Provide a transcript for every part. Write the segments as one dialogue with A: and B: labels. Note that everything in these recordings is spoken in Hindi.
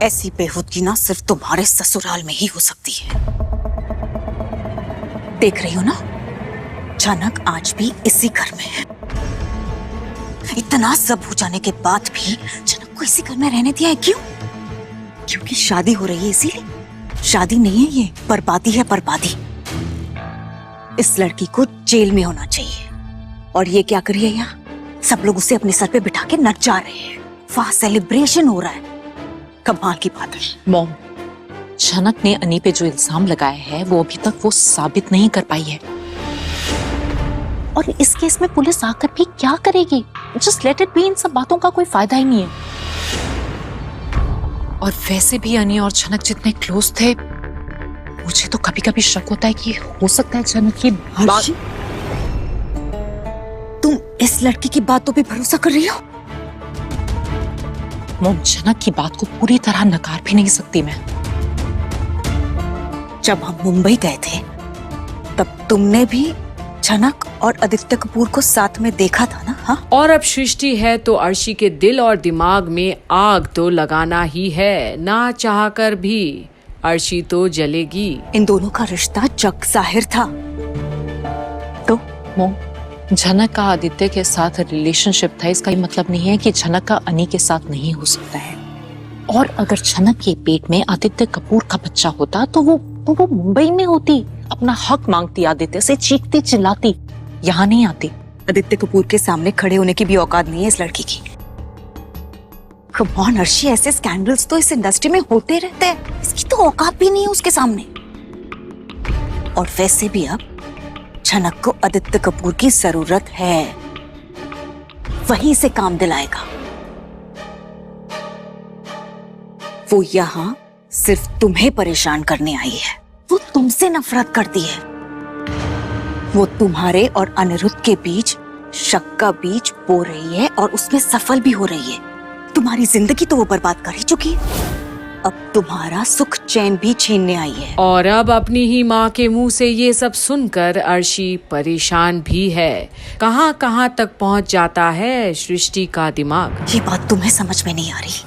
A: ऐसी बेहूदगी ना सिर्फ तुम्हारे ससुराल में ही हो सकती है। देख रही हो ना, झनक आज भी इसी घर में है। इतना सब हो जाने के बाद भी झनक को इसी घर में रहने दिया है। क्यों? क्योंकि शादी हो रही है, इसीलिए। शादी नहीं है ये, बर्बादी है, बर्बादी। इस लड़की को जेल में होना चाहिए। और ये क्या करिए यहाँ? सब लोग उसे अपने सर पे बिठा के नच जा रहे हैं। वहां सेलिब्रेशन हो रहा है। कमाल की बात है।
B: मॉम, झनक ने अनी पे जो इल्जाम लगाया है वो अभी तक वो साबित नहीं कर पाई है। और इस केस में पुलिस आकर भी क्या करेगी? Just let it be. इन सब बातों का कोई फायदा ही नहीं है। और वैसे भी अनी और झनक जितने क्लोज थे, मुझे तो कभी कभी शक होता है कि हो सकता है झनक की बात।
A: तुम इस लड़की की बातों पे भरोसा कर रही हो?
B: मॉम, झनक की बात को पूरी तरह नकार भी नहीं सकती मैं।
A: जब हम मुंबई गए थे तब तुमने भी झनक और आदित्य कपूर को साथ में देखा था ना? हाँ।
C: और अब सृष्टि है तो अर्शी के दिल और दिमाग में आग तो लगाना ही है। ना चाहकर भी अर्शी तो जलेगी।
A: इन दोनों का रिश्ता जग जाहिर था। तो
B: मॉम, झनक का आदित्य के साथ रिलेशनशिप था, इसका ये मतलब नहीं है कि झनक का अनी के साथ नहीं हो सकता है। और अगर झनक के पेट में आदित्य कपूर का बच्चा होता तो वो मुंबई में होती, अपना हक मांगती, आदित्य से चीखती चिल्लाती, यहाँ नहीं आती।
A: आदित्य कपूर के सामने खड़े होने की भी औकात नहीं है इस लड़की की। कम ऑन अर्शी, ऐसे स्कैंडल्स तो इस इंडस्ट्री में होते रहते हैं। इसकी तो औकात भी नहीं है उसके सामने। और वैसे भी अब झनक को आदित्य कपूर की जरूरत है। वहीं से काम दिलाएगा। वो यहाँ सिर्फ तुम्हें परेशान करने आई है। वो तुमसे नफरत करती है। वो तुम्हारे और अनिरुद्ध के बीच शक का बीज बो रही है और उसमें सफल भी हो रही है। तुम्हारी जिंदगी तो वो बर्बाद कर ही चुकी है। अब तुम्हारा सुख चैन भी छीनने आई है।
C: और अब अपनी ही माँ के मुंह से ये सब सुनकर अर्शी परेशान भी है। कहाँ कहाँ तक पहुँच जाता है सृष्टि का दिमाग।
A: ये बात तुम्हें समझ में नहीं आ रही।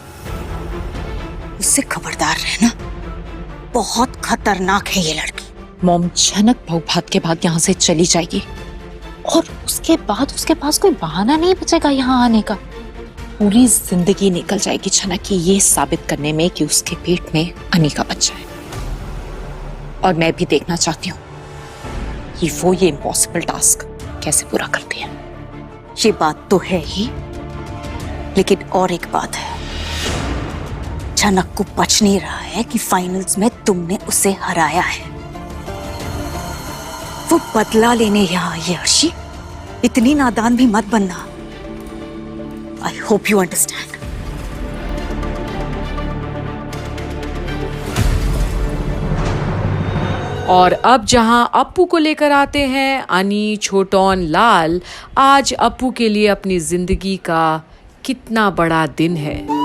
A: उससे खबरदार रहना। बहुत खतरनाक है ये लड़की।
B: मॉम, झनक बहुभात के बाद यहाँ से चली जाएगी और उसके बाद उसके पास कोई बहाना नहीं बचेगा यहाँ आने का। पूरी जिंदगी निकल जाएगी झनक की ये साबित करने में कि उसके पेट में अनी का बच्चा है। और मैं भी देखना चाहती हूँ कि वो ये इम्पॉसिबल टास्क कैसे पूरा करती है।
A: ये बात तो है ही, लेकिन और एक बात है। झनक को पच नहीं रहा है कि फाइनल्स में तुमने उसे हराया है। वो बदला लेने यहाँ आई है। अर्शी, इतनी नादान भी मत बनना। I hope you understand.
C: और अब जहां अप्पू को लेकर आते हैं अनी, छोटौन, लाल। आज अप्पू के लिए अपनी जिंदगी का कितना बड़ा दिन है।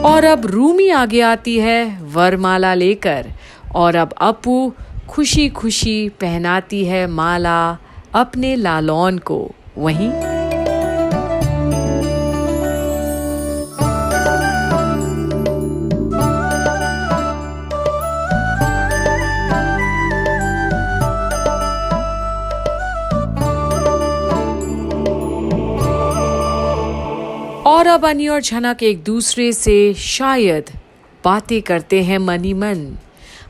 C: और अब रूमी आगे आती है वरमाला लेकर। और अब अप्पू खुशी खुशी पहनाती है माला अपने लालौन को। वहीं और अब अनी और झनक एक दूसरे से शायद बातें करते हैं मनी मन।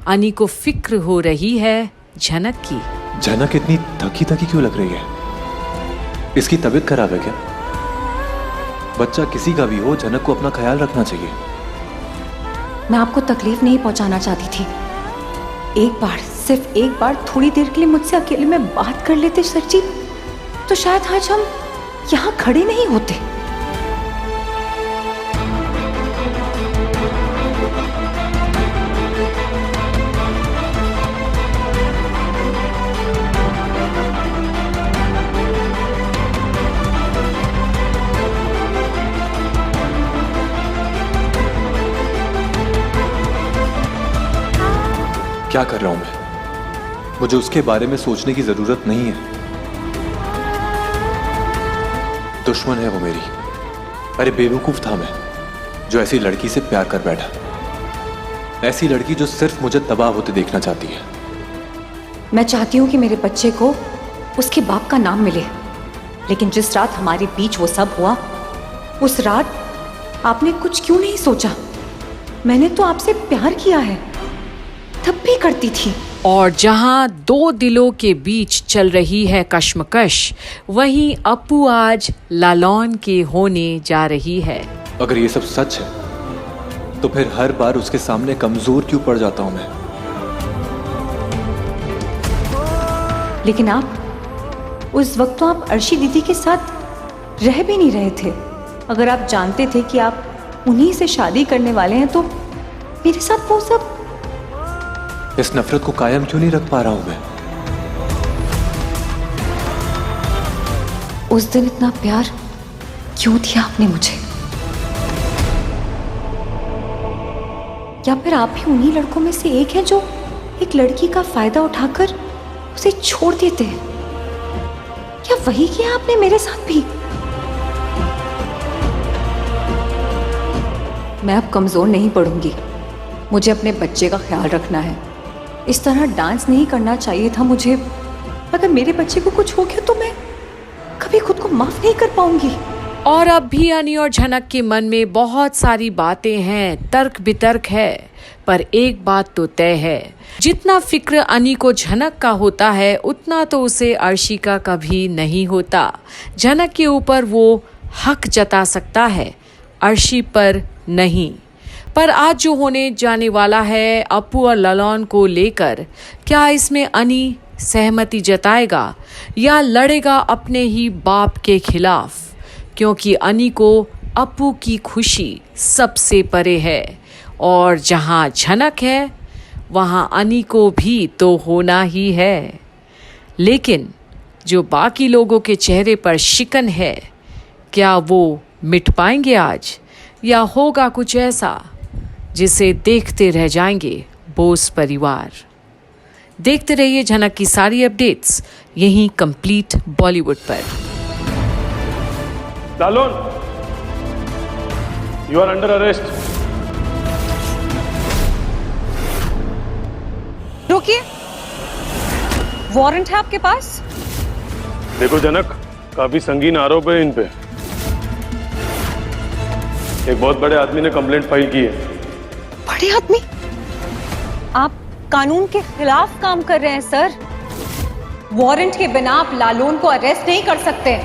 C: अनी को फिक्र हो रही है झनक की।
D: झनक इतनी थकी थकी क्यों लग रही है? इसकी तबीयत खराब है क्या? बच्चा किसी का भी हो, जनक को अपना ख्याल रखना चाहिए।
A: मैं आपको तकलीफ नहीं पहुंचाना चाहती थी। एक बार, सिर्फ एक बार थोड़ी देर के लिए मुझसे अकेले में बात कर लेते सर जी, तो शायद आज हम यहाँ खड़े नहीं होते।
D: क्या कर रहा हूं मैं? मुझे उसके बारे में सोचने की जरूरत नहीं है। दुश्मन है वो मेरी। अरे बेवकूफ था मैं जो ऐसी लड़की से प्यार कर बैठा। ऐसी लड़की जो सिर्फ मुझे तबाह होते देखना चाहती है।
A: मैं चाहती हूँ कि मेरे बच्चे को उसके बाप का नाम मिले, लेकिन जिस रात हमारे बीच वो सब हुआ, उस रात आपने कुछ क्यों नहीं सोचा? मैंने तो आपसे प्यार किया है, तब भी करती थी।
C: और जहां दो दिलों के बीच चल रही है कश्मकश, वहीं अप्पू आज लालौन के होने जा रही है।
D: अगर ये सब सच है तो फिर हर बार उसके सामने कमजोर क्यों पड़ जाता हूं मैं?
A: लेकिन आप उस वक्त तो आप अर्शी दीदी के साथ रह भी नहीं रहे थे। अगर आप जानते थे कि आप उन्हीं से शादी करने वाले हैं, तो मेरे साथ वो सब।
D: इस नफरत को कायम क्यों नहीं रख पा रहा हूं मैं?
A: उस दिन इतना प्यार क्यों दिया आपने मुझे? या फिर आप भी उन्हीं लड़कों में से एक हैं जो एक लड़की का फायदा उठाकर उसे छोड़ देते हैं? क्या वही किया आपने मेरे साथ भी? मैं अब कमजोर नहीं पड़ूंगी। मुझे अपने बच्चे का ख्याल रखना है। इस तरह डांस नहीं करना चाहिए था मुझे। अगर मेरे बच्चे को कुछ हो गया तो मैं कभी खुद को माफ नहीं कर पाऊंगी।
C: और अब भी अनी और झनक के मन में बहुत सारी बातें हैं, तर्क बितर्क है, पर एक बात तो तय है, जितना फिक्र अनी को झनक का होता है, उतना तो उसे अर्शी का कभी नहीं होता। झनक के ऊपर वो हक जता सकता है, अर्शी पर नहीं। पर आज जो होने जाने वाला है अप्पू और लालौन को लेकर, क्या इसमें अनी सहमति जताएगा या लड़ेगा अपने ही बाप के खिलाफ? क्योंकि अनी को अप्पू की खुशी सबसे परे है, और जहां झनक है वहां अनी को भी तो होना ही है। लेकिन जो बाकी लोगों के चेहरे पर शिकन है, क्या वो मिट पाएंगे आज, या होगा कुछ ऐसा जिसे देखते रह जाएंगे बोस परिवार? देखते रहिए झनक की सारी अपडेट्स यहीं कंप्लीट बॉलीवुड पर।
E: लालौन, यू आर अंडर अरेस्ट।
A: रुकिए, वारंट है आपके पास?
E: देखो जनक, काफी संगीन आरोप है इन पे। एक बहुत बड़े आदमी ने कंप्लेंट फाइल की है।
A: बड़े आदमी? आप कानून के खिलाफ काम कर रहे हैं सर। वारंट के बिना आप लालौन को अरेस्ट नहीं कर सकते।